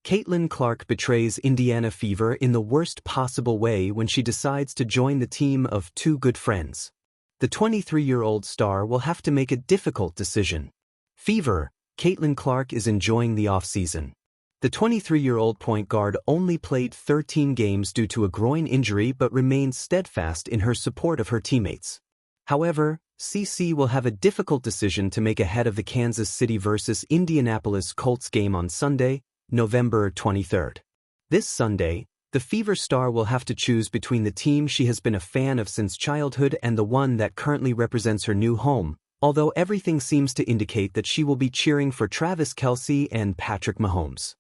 Caitlin Clark betrays Indiana Fever in the worst possible way when she decides to join the team of two good friends. The 23-year-old star will have to make a difficult decision. Fever, Caitlin Clark is enjoying the offseason. The 23-year-old point guard only played 13 games due to a groin injury but remains steadfast in her support of her teammates. However, CC will have a difficult decision to make ahead of the Kansas City vs. Indianapolis Colts game on Sunday, November 23rd. This Sunday, the Fever star will have to choose between the team she has been a fan of since childhood and the one that currently represents her new home, although everything seems to indicate that she will be cheering for Travis Kelce and Patrick Mahomes.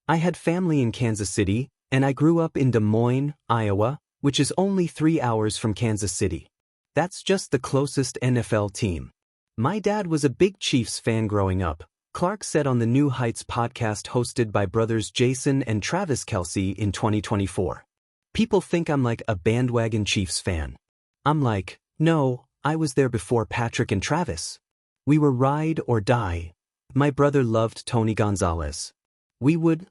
I had family in Kansas City, and I grew up in Des Moines, Iowa, which is only 3 hours from Kansas City. That's just the closest NFL team. My dad was a big Chiefs fan growing up, Clark said on the New Heights podcast hosted by brothers Jason and Travis Kelce in 2024. People think I'm like a bandwagon Chiefs fan. I'm like, no, I was there before Patrick and Travis. We were ride or die. My brother loved Tony Gonzalez. We would,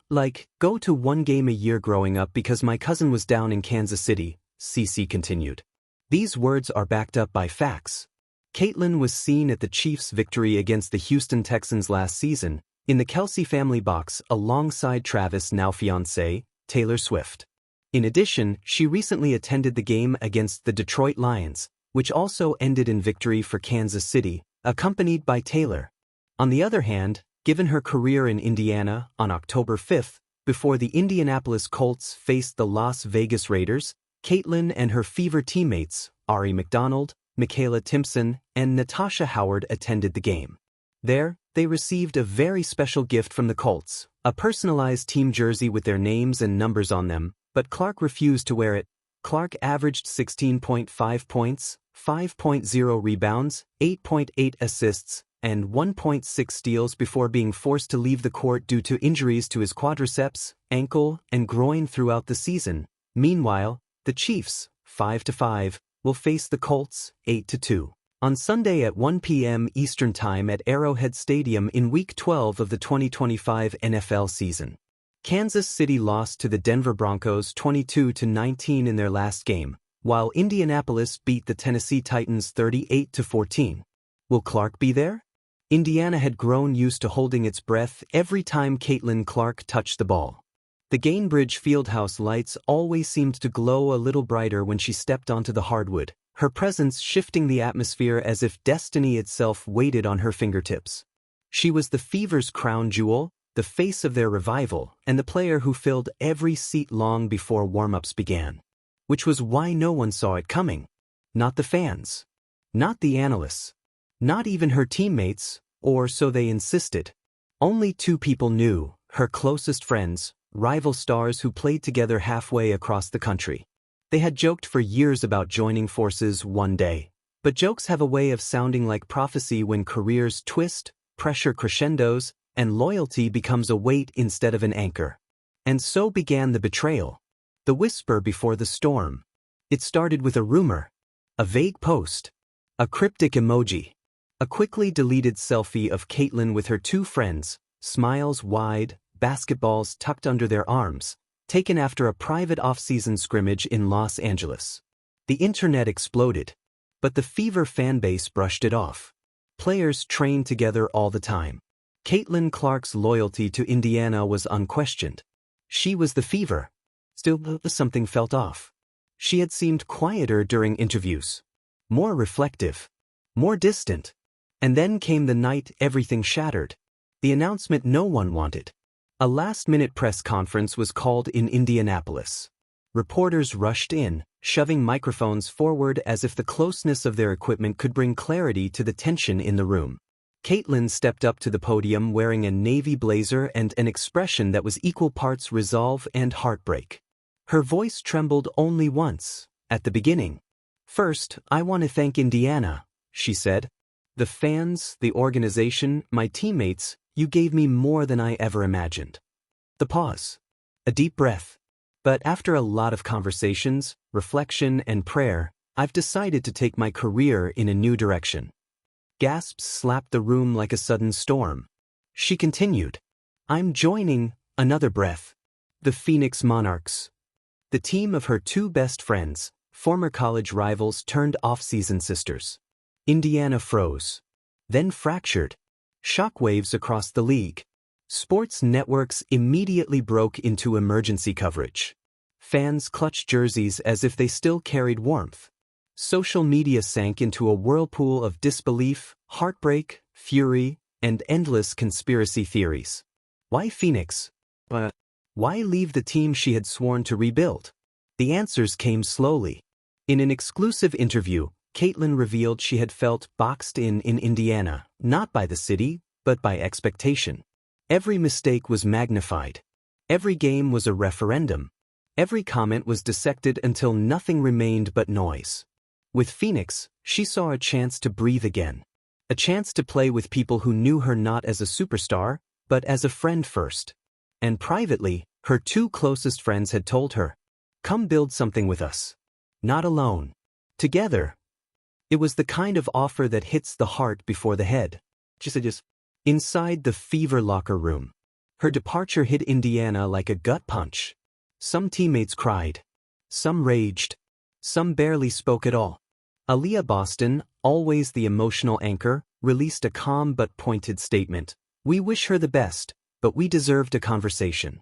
go to one game a year growing up because my cousin was down in Kansas City, CC continued. These words are backed up by facts. Caitlin was seen at the Chiefs' victory against the Houston Texans last season, in the Kelce family box alongside Travis' now fiancée, Taylor Swift. In addition, she recently attended the game against the Detroit Lions, which also ended in victory for Kansas City, accompanied by Taylor. On the other hand, given her career in Indiana, on October 5th, before the Indianapolis Colts faced the Las Vegas Raiders, Caitlin and her Fever teammates, Ari McDonald, Michaela Timpson, and Natasha Howard attended the game. There, they received a very special gift from the Colts, a personalized team jersey with their names and numbers on them, but Clark refused to wear it. Clark averaged 16.5 points, 5.0 rebounds, 8.8 assists, and 1.6 steals before being forced to leave the court due to injuries to his quadriceps, ankle, and groin throughout the season. Meanwhile, the Chiefs, 5-5, will face the Colts, 8-2, on Sunday at 1 p.m. Eastern Time at Arrowhead Stadium in Week 12 of the 2025 NFL season. Kansas City lost to the Denver Broncos 22-19 in their last game, while Indianapolis beat the Tennessee Titans 38-14. Will Clark be there? Indiana had grown used to holding its breath every time Caitlin Clark touched the ball. The Gainbridge Fieldhouse lights always seemed to glow a little brighter when she stepped onto the hardwood, her presence shifting the atmosphere as if destiny itself waited on her fingertips. She was the Fever's crown jewel, the face of their revival, and the player who filled every seat long before warm-ups began. Which was why no one saw it coming. Not the fans. Not the analysts. Not even her teammates, or so they insisted. Only two people knew, her closest friends, rival stars who played together halfway across the country. They had joked for years about joining forces one day, but jokes have a way of sounding like prophecy when careers twist, pressure crescendos, and loyalty becomes a weight instead of an anchor. And so began the betrayal. The whisper before the storm. It started with a rumor, a vague post, a cryptic emoji, a quickly deleted selfie of Caitlin with her two friends, smiles wide, basketballs tucked under their arms, taken after a private off-season scrimmage in Los Angeles. The internet exploded, but the Fever fanbase brushed it off. Players trained together all the time. Caitlin Clark's loyalty to Indiana was unquestioned. She was the Fever. Still, something felt off. She had seemed quieter during interviews, more reflective, more distant. And then came the night everything shattered. The announcement no one wanted. A last-minute press conference was called in Indianapolis. Reporters rushed in, shoving microphones forward as if the closeness of their equipment could bring clarity to the tension in the room. Caitlin stepped up to the podium wearing a navy blazer and an expression that was equal parts resolve and heartbreak. Her voice trembled only once, at the beginning. "First, I want to thank Indiana," she said. "The fans, the organization, my teammates, you gave me more than I ever imagined." The pause. A deep breath. "But after a lot of conversations, reflection, and prayer, I've decided to take my career in a new direction." Gasps slapped the room like a sudden storm. She continued, "I'm joining Another breath. The Phoenix Monarchs. The team of her two best friends, former college rivals turned off-season sisters. Indiana froze. Then fractured. Shockwaves across the league. Sports networks immediately broke into emergency coverage. Fans clutched jerseys as if they still carried warmth. Social media sank into a whirlpool of disbelief, heartbreak, fury, and endless conspiracy theories. Why Phoenix? But why leave the team she had sworn to rebuild? The answers came slowly. In an exclusive interview, Caitlin revealed she had felt boxed in Indiana, not by the city, but by expectation. Every mistake was magnified. Every game was a referendum. Every comment was dissected until nothing remained but noise. With Phoenix, she saw a chance to breathe again. A chance to play with people who knew her not as a superstar, but as a friend first. And privately, her two closest friends had told her, "Come build something with us. Not alone. Together." It was the kind of offer that hits the heart before the head. She said just, inside the Fever locker room. Her departure hit Indiana like a gut punch. Some teammates cried. Some raged. Some barely spoke at all. Aaliyah Boston, always the emotional anchor, released a calm but pointed statement. "We wish her the best, but we deserved a conversation."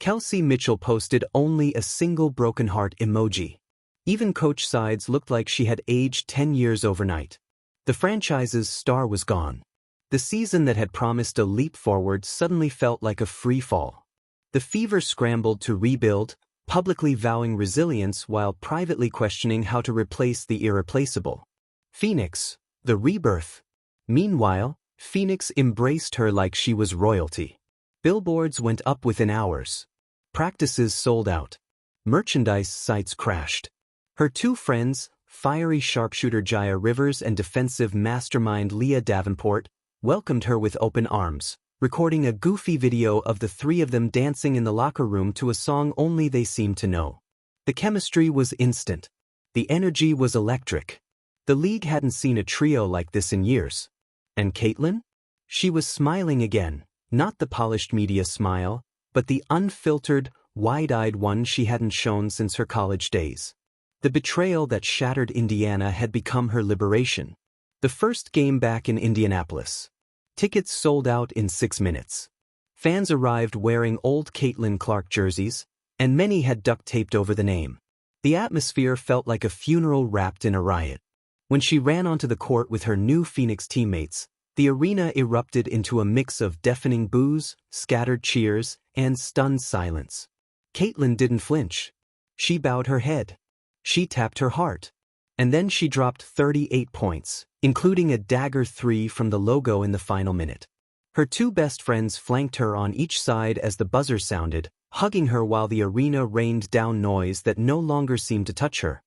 Kelsey Mitchell posted only a single broken heart emoji. Even Coach Sides looked like she had aged 10 years overnight. The franchise's star was gone. The season that had promised a leap forward suddenly felt like a free fall. The Fever scrambled to rebuild, publicly vowing resilience while privately questioning how to replace the irreplaceable. Phoenix, the rebirth. Meanwhile, Phoenix embraced her like she was royalty. Billboards went up within hours. Practices sold out. Merchandise sites crashed. Her two friends, fiery sharpshooter Jaya Rivers and defensive mastermind Leah Davenport, welcomed her with open arms, recording a goofy video of the three of them dancing in the locker room to a song only they seemed to know. The chemistry was instant. The energy was electric. The league hadn't seen a trio like this in years. And Caitlin? She was smiling again, not the polished media smile, but the unfiltered, wide-eyed one she hadn't shown since her college days. The betrayal that shattered Indiana had become her liberation. The first game back in Indianapolis. Tickets sold out in 6 minutes. Fans arrived wearing old Caitlin Clark jerseys, and many had duct-taped over the name. The atmosphere felt like a funeral wrapped in a riot. When she ran onto the court with her new Phoenix teammates, the arena erupted into a mix of deafening boos, scattered cheers, and stunned silence. Caitlin didn't flinch. She bowed her head. She tapped her heart. And then she dropped 38 points, including a dagger 3 from the logo in the final minute. Her two best friends flanked her on each side as the buzzer sounded, hugging her while the arena rained down noise that no longer seemed to touch her.